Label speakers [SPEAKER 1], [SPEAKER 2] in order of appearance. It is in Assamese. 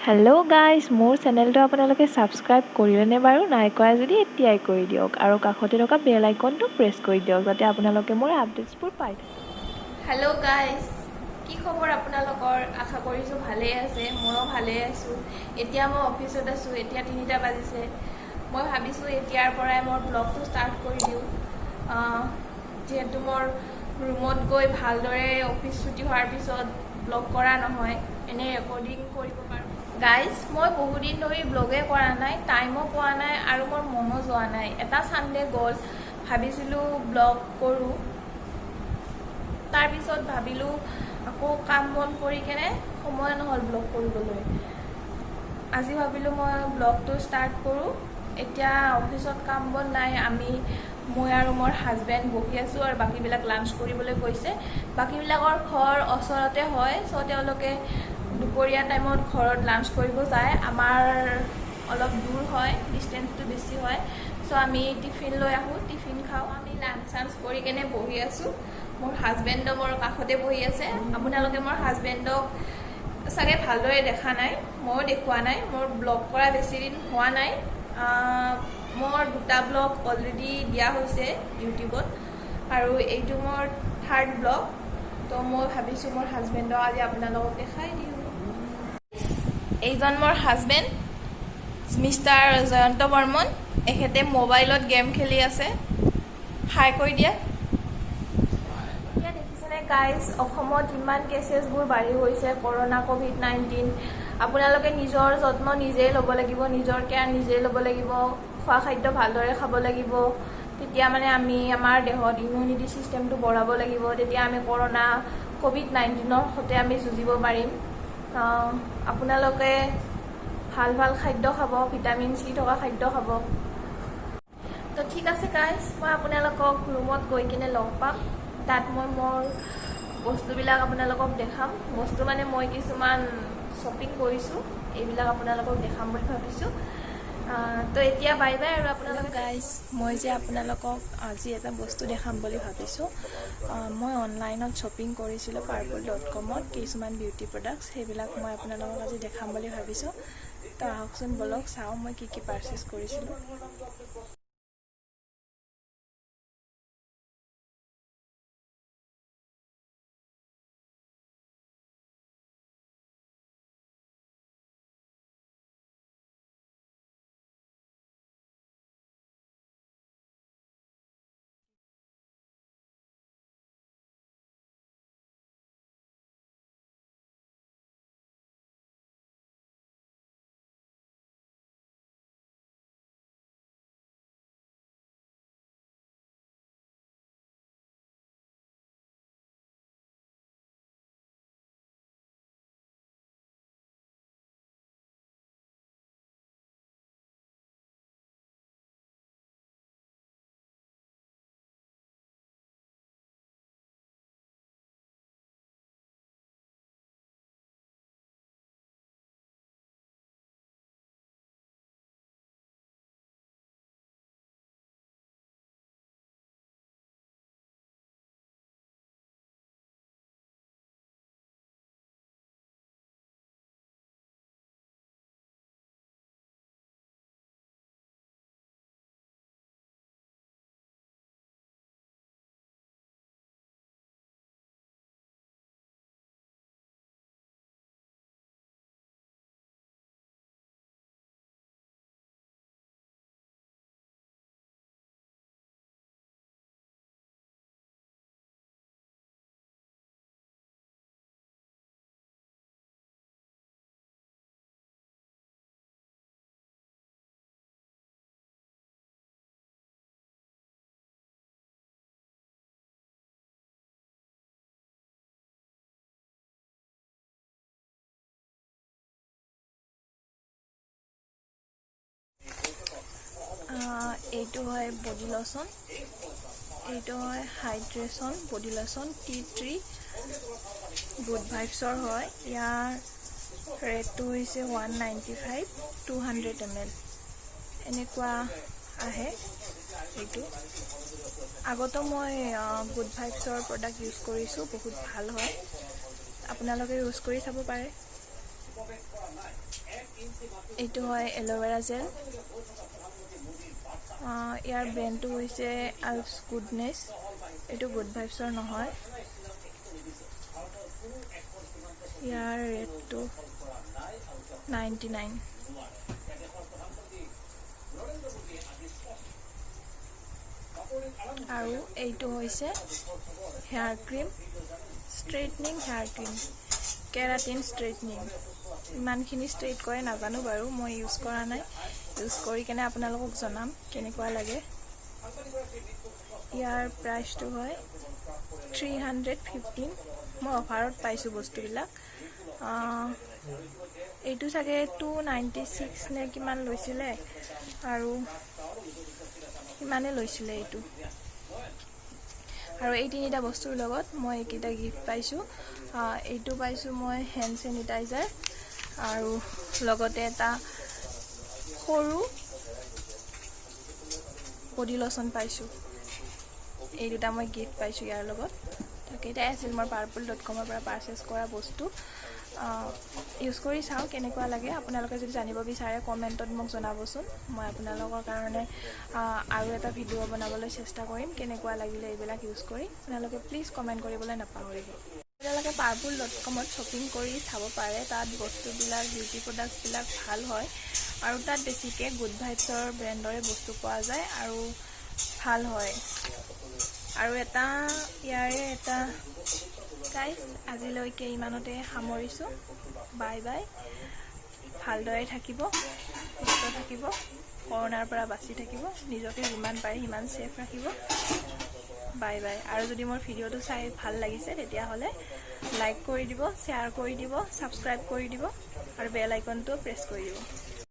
[SPEAKER 1] হেল্ল' গাইজ, মোৰ চেনেলটো আপোনালোকে ছাবস্ক্ৰাইব কৰিলেনে বাৰু? নাই কৰা যদি এতিয়াই কৰি দিয়ক আৰু কাষতে থকা বেল আইকনটো প্ৰেছ কৰি দিয়ক যাতে আপোনালোকে মোৰ আপডেটছবোৰ পাই থাকে।
[SPEAKER 2] হেল্ল' গাইজ, কি খবৰ আপোনালোকৰ? আশা কৰিছোঁ ভালেই আছে, ময়ো ভালেই আছোঁ। এতিয়া মই অফিচত আছোঁ, এতিয়া 3টা বাজিছে। মই ভাবিছোঁ এতিয়াৰ পৰাই মোৰ ব্লগটো ষ্টাৰ্ট কৰি দিওঁ, যিহেতু মোৰ ৰুমত গৈ ভালদৰে অফিচ ছুটি হোৱাৰ পিছত ব্লগ কৰা নহয়, এনেই ৰেকৰ্ডিং কৰিব পাৰোঁ। গাইজ, মই বহুদিন ধৰি ব্লগে কৰা নাই, টাইমো পোৱা নাই আৰু মোৰ মনো যোৱা নাই। এটা ছানডে গ'ল, ভাবিছিলোঁ ব্লগ কৰোঁ, তাৰপিছত ভাবিলোঁ আকৌ কাম বন কৰি কেনে সময় নহ'ল ব্লগ কৰিবলৈ। আজি ভাবিলোঁ মই ব্লগটো ষ্টাৰ্ট কৰোঁ। এতিয়া অফিচত কাম বন নাই, মই আৰু মোৰ হাজবেণ্ড বহি আছোঁ আৰু বাকীবিলাক লাঞ্চ কৰিবলৈ গৈছে। বাকীবিলাকৰ ঘৰ ওচৰতে হয়, চ' তেওঁলোকে দুপৰীয়া টাইমত ঘৰত লাঞ্চ কৰিব যায়। আমাৰ অলপ দূৰ হয়, ডিষ্টেঞ্চটো বেছি হয়, চ' আমি টিফিন লৈ আহোঁ, টিফিন খাওঁ। আমি লাঞ্চ চাঞ্চ কৰি কেনে বহি আছোঁ। মোৰ হাজবেণ্ডো মোৰ কাষতে বহি আছে। আপোনালোকে মোৰ হাজবেণ্ডক চাগে ভালদৰে দেখা নাই, ময়ো দেখুওৱা নাই। মোৰ ব্লগ কৰা বেছি দিন হোৱা নাই। মোৰ 2টা ব্লগ অলৰেডি দিয়া হৈছে ইউটিউবত আৰু এইটো মোৰ 3rd ব্লগ। তো মই ভাবিছোঁ মোৰ হাজবেণ্ডক আজি আপোনালোকক দেখাই দিওঁ। এইজন মোৰ হাজবেণ্ড মিষ্টাৰ জয়ন্ত বৰ্মন। এখেতে মোবাইলত গেম খেলি আছে। হাই কৈ দিয়ে। এতিয়া দেখিছেনে গাইজ, অসমত ইমান কেচেছবোৰ বাঢ়ি গৈছে, কৰোণা, COVID-19। আপোনালোকে নিজৰ যত্ন নিজেই ল'ব লাগিব, নিজৰ কেয়াৰ নিজেই ল'ব লাগিব, খোৱা খাদ্য ভালদৰে খাব লাগিব। তেতিয়া মানে আমি আমাৰ দেহত ইমিউনিটি ছিষ্টেমটো বঢ়াব লাগিব। তেতিয়া আমি কৰোণা, COVID-19ৰ সৈতে আমি যুঁজিব পাৰিম। আপোনালোকে ভাল ভাল খাদ্য খাব, ভিটামিন চি থকা খাদ্য খাব। তো ঠিক আছে গাইজ, মই আপোনালোকক ৰুমত গৈ কিনে লগ পাম। তাত মই মোৰ বস্তুবিলাক আপোনালোকক দেখাম। বস্তু মানে মই কিছুমান শ্বপিং কৰিছোঁ, এইবিলাক আপোনালোকক দেখাম বুলি ভাবিছোঁ। তো এতিয়া বাই বাই। আৰু আপোনালোক গাইজ, মই যে আপোনালোকক আজি এটা বস্তু দেখাম বুলি ভাবিছোঁ। মই অনলাইনত শ্বপিং কৰিছিলোঁ purple.com-ত কিছুমান বিউটি প্ৰডাক্টছ, সেইবিলাক মই আপোনালোকক আজি দেখাম বুলি ভাবিছোঁ। তো আহকচোন বলক চাওঁ মই কি পাৰ্চেছ কৰিছিলোঁ। এইটো হয় বডি লোচন, এইটো হয় হাইড্ৰেশ্যন বডি লোচন T3 গুড ভাইবছৰ হয়। ইয়াৰ ৰেটটো হৈছে 195, 200 ml এনেকুৱা আহে। এইটো আগতো মই গুড ভাইবছৰ প্ৰডাক্ট ইউজ কৰিছোঁ, বহুত ভাল হয়, আপোনালোকে ইউজ কৰি চাব পাৰে। এইটো হয় এল'ভেৰা জেল। ইয়াৰ ব্ৰেণ্ডটো হৈছে আলছ গুডনেছ। এইটো গুড ভাইবছৰ নহয়। ইয়াৰ ৰেটটো 99। আৰু এইটো হৈছে hair cream, straightening hair cream, keratin straightening. ইমানখিনি ষ্ট্ৰেইট কৰে নাজানো বাৰু, মই ইউজ কৰা নাই। ইউজ কৰি কেনে আপোনালোকক জনাম কেনেকুৱা লাগে। ইয়াৰ প্ৰাইচটো হয় 315। মই অফাৰত পাইছোঁ বস্তুবিলাক। এইটো চাগে 296 নে কিমান লৈছিলে, আৰু ইমানে লৈছিলে এইটো। আৰু এই তিনিটা বস্তুৰ লগত মই এইকেইটা গিফ্ট পাইছোঁ। এইটো পাইছোঁ মই হেণ্ড চেনিটাইজাৰ, আৰু লগতে এটা সৰু বডি লোচন পাইছোঁ। এই দুটা মই গিফ্ট পাইছোঁ ইয়াৰ লগত। তাকেইটাই আছিল মোৰ purple.com-ৰ পৰা পাৰ্চেছ কৰা বস্তু। ইউজ কৰি চাওঁ কেনেকুৱা লাগে। আপোনালোকে যদি জানিব বিচাৰে কমেণ্টত মোক জনাবচোন। মই আপোনালোকৰ কাৰণে আৰু এটা ভিডিঅ' বনাবলৈ চেষ্টা কৰিম কেনেকুৱা লাগিলে এইবিলাক ইউজ কৰি। আপোনালোকে প্লিজ কমেণ্ট কৰিবলৈ নাপাহৰিব। আপোনালোকে purple.com-ত শ্বপিং কৰি চাব পাৰে। তাত বস্তুবিলাক, বিউটি প্ৰডাক্টছবিলাক ভাল হয়, আৰু তাত বেছিকৈ গুড ভাইবছৰ ব্ৰেণ্ডৰে বস্তু পোৱা যায় আৰু ভাল হয়। আৰু ইয়াৰে এটা গাইজ, আজিলৈকে ইমানতে সামৰিছোঁ। Bye bye. ভালদৰে থাকিব, সুস্থ থাকিব, কৰোণাৰ পৰা বাচি থাকিব, নিজকে যিমান পাৰে সিমান ছেফ ৰাখিব। Bye bye. আৰু যদি মোৰ ভিডিঅ'টো চাই ভাল লাগিছে তেতিয়াহ'লে লাইক কৰি দিব, শ্বেয়াৰ কৰি দিব, ছাবস্ক্ৰাইব কৰি দিব, আৰু বেল আইকনটো প্ৰেছ কৰি দিব।